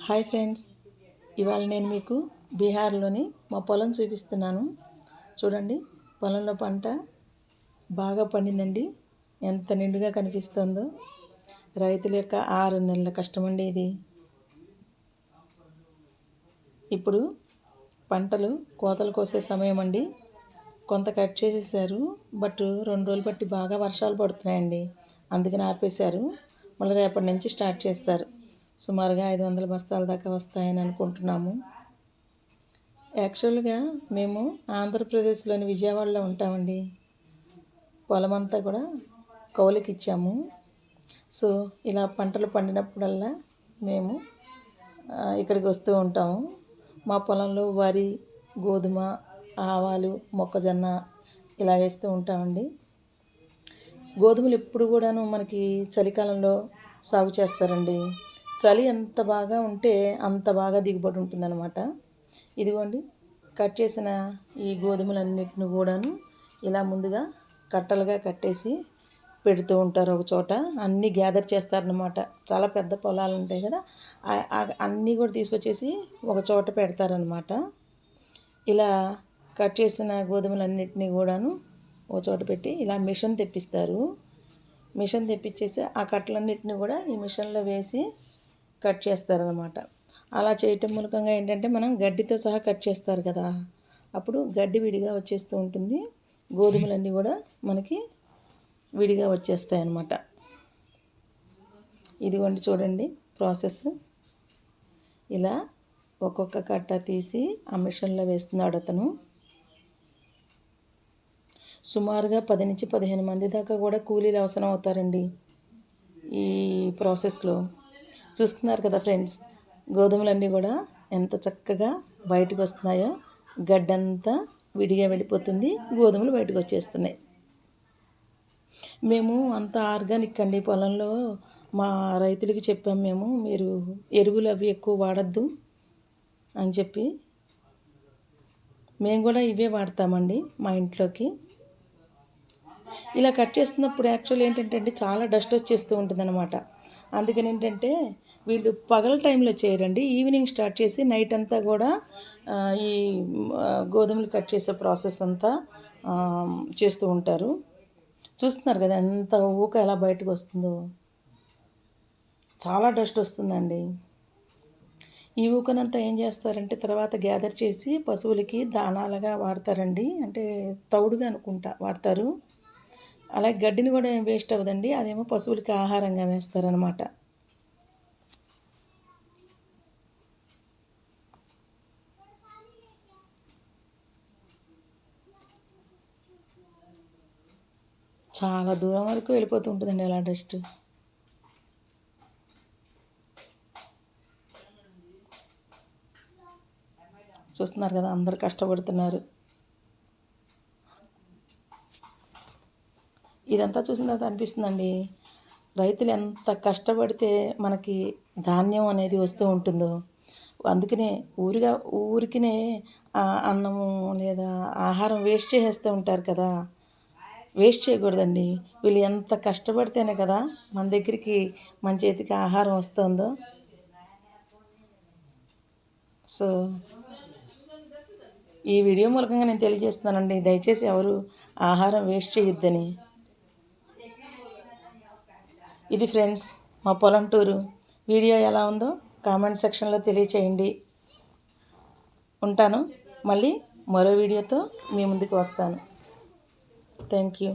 Hi friends, ఇవాళ నేను మీకు బీహార్లోని మా పొలం చూపిస్తున్నాను. చూడండి, పొలంలో పంట బాగా పండిందండి. ఎంత నిండుగా కనిపిస్తుందో. రైతుల యొక్క 6 నెలల కష్టమండి ఇది. ఇప్పుడు పంటలు కోతలు కోసే సమయం అండి. కొంత కట్ చేసేసారు, బట్ 2 రోజులు బట్టి బాగా వర్షాలు పడుతున్నాయండి. అందుకని ఆపేశారు. మళ్ళీ రేపటి నుంచి స్టార్ట్ చేస్తారు. సుమారుగా 500 బస్తాల దాకా వస్తాయని అనుకుంటున్నాము. యాక్చువల్గా మేము ఆంధ్రప్రదేశ్లోని విజయవాడలో ఉంటామండి. పొలం అంతా కూడా కౌలుకి ఇచ్చాము. సో ఇలా పంటలు పండినప్పుడల్లా మేము ఇక్కడికి వస్తూ ఉంటాము. మా పొలంలో వరి, గోధుమ, ఆవాలు, మొక్కజొన్న ఇలా వేస్తూ ఉంటామండి. గోధుమలు ఎప్పుడు కూడాను మనకి చలికాలంలో సాగు చేస్తారండి. చలి ఎంత బాగా ఉంటే అంత బాగా దిగుబడి ఉంటుందన్నమాట. ఇదిగోండి, కట్ చేసిన ఈ గోధుమలన్నిటిని కూడాను ఇలా ముందుగా కట్టలుగా కట్టేసి పెడుతూ ఉంటారు ఒక చోట. అన్నీ గ్యాదర్ చేస్తారనమాట. చాలా పెద్ద పొలాలు ఉంటాయి కదా, అన్నీ కూడా తీసుకొచ్చేసి ఒక చోట పెడతారనమాట. ఇలా కట్ చేసిన గోధుమలన్నిటినీ కూడాను ఒక చోట పెట్టి ఇలా మిషన్ తెప్పిస్తారు. మిషన్ తెప్పించేసి ఆ కట్టలన్నిటిని కూడా ఈ మిషన్లో వేసి కట్ చేస్తారనమాట. అలా చేయటం మూలకంగా ఏంటంటే మనం గడ్డితో సహా కట్ చేస్తారు కదా, అప్పుడు గడ్డి విడిగా వచ్చేస్తూ ఉంటుంది. గోధుమలన్నీ కూడా మనకి విడిగా వచ్చేస్తాయి అన్నమాట. ఇదిగోండి చూడండి ప్రాసెస్. ఇలా ఒక్కొక్క కట్ట తీసి ఆ మిషన్లో వేస్తున్నాడు అతను. సుమారుగా 10 నుంచి 15 మంది దాకా కూడా కూలీలు అవసరం అవుతారండి ఈ ప్రాసెస్లో. చూస్తున్నారు కదా ఫ్రెండ్స్, గోధుమలన్నీ కూడా ఎంత చక్కగా బయటకు వస్తున్నాయో. గడ్డంతా విడిగా వెళ్ళిపోతుంది, గోధుమలు బయటకు వచ్చేస్తున్నాయి. మేము అంత ఆర్గానిక్ అండి. పొలంలో మా రైతులకి చెప్పాము మేము, మీరు ఎరువులు అవి ఎక్కువ వాడద్దు అని చెప్పి. మేము కూడా ఇవే వాడతామండి మా ఇంట్లోకి. ఇలా కట్ చేస్తున్నప్పుడు యాక్చువల్ ఏంటంటే చాలా డస్ట్ వచ్చేస్తూ ఉంటుంది అనమాట. అందుకని ఏంటంటే వీళ్ళు పగల టైంలో చేయరండి, ఈవినింగ్ స్టార్ట్ చేసి నైట్ అంతా కూడా ఈ గోధుమలు కట్ చేసే ప్రాసెస్ అంతా చేస్తూ ఉంటారు. చూస్తున్నారు కదా ఎంత ఊక ఎలా బయటకు వస్తుందో. చాలా డస్ట్ వస్తుందండి. ఈ ఊకనంతా ఏం చేస్తారంటే తర్వాత గ్యాదర్ చేసి పశువులకి దానాలుగా వాడతారండి. అంటే తౌడుగా అనుకుంటా వాడతారు. అలాగే గడ్డిని కూడా ఏం వేస్ట్ అవ్వదండి, అదేమో పశువులకి ఆహారంగా వేస్తారనమాట. చాలా దూరం వరకు వెళ్ళిపోతూ ఉంటుందండి అలా డస్ట్. చూస్తున్నారు కదా అందరు కష్టపడుతున్నారు. ఇదంతా చూసిన తర్వాత అనిపిస్తుందండి, రైతులు ఎంత కష్టపడితే మనకి ధాన్యం అనేది వస్తూ ఉంటుందో. అందుకనే ఊరికినే అన్నము లేదా ఆహారం వేస్ట్ చేసేస్తూ ఉంటారు కదా. వేస్ట్ చేయకూడదండి. వీళ్ళు ఎంత కష్టపడితేనే కదా మన దగ్గరికి మన చేతికి ఆహారం వస్తుందో. సో ఈ వీడియో మూలకంగా నేను తెలియజేస్తున్నానండి, దయచేసి ఎవరు ఆహారం వేస్ట్ చేయొద్దని. ఇది ఫ్రెండ్స్ మా పొలం టూరు. వీడియో ఎలా ఉందో కామెంట్ సెక్షన్లో తెలియచేయండి. ఉంటాను. మళ్ళీ మరో వీడియోతో మీ ముందుకు వస్తాను. Thank you.